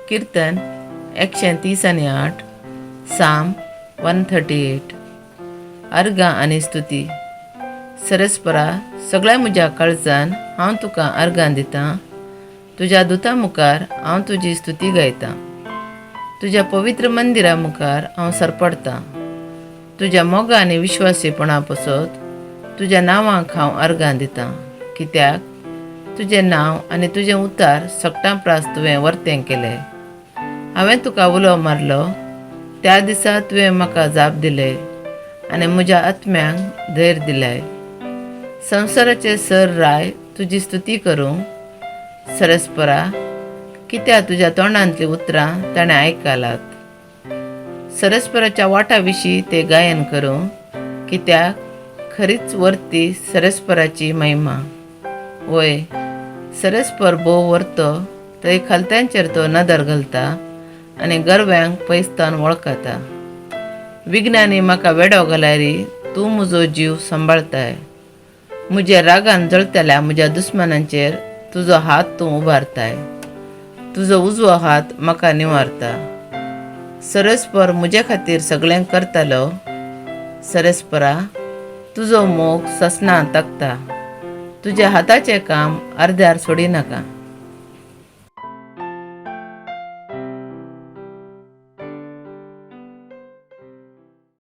कीर्तन 138, साम 138. अर्घां आनी स्तुती. सरस्परा, सगळ्या म्हज्या काळजान हांव तुका अर्घां दितां. तुज्या दुतां मुखार हांव तुजी स्तुती गायतां. तुज्या पवित्र मंदिरा मुखार हांव सरपडतां. तुज्या मोगा आनी विश्वासीपणा पासत तुज्या नांवाक हांव अर्घां दितां. कित्याक तुजें नांव आनी तुजें उतार सगटां प्रास तुवें वर्तें केलें. हांवें तुका उलो मारलो त्या दिसा तुवें म्हाका जाप दिले आनी म्हज्या आत्म्यांक धैर्य दिलें. संवसाराचे सर राय तुजी स्तुती करूं. सरस्परा, कित्या तुज्या तोंडांतलीं उतरां ताणें आयकलात. सरस्पराच्या वाटा विशीं ते गायन करूं. कित्याक खरीच वर्ती सरस्पराची महिमा. वय, सरस्पर बोव व्हरतो थंय खालत्यांचेर तो नदर घालता आनी गर्व्यांक पयस्तान वळखता. विज्ञानी म्हाका वेडो घाल्यारी तूं म्हजो जीव सांबाळताय. म्हज्या रागान जळतल्या म्हज्या दुस्मनांचेर तुजो हात तूं उबारताय. तुजो उजवो हात म्हाका निवारता. सरस्पर म्हजे खातीर सगळें करतलो. सरस्परा, तुजो मोग ससनां तकता. तुज्या हाताचें काम अर्द्यार सोडिनाका.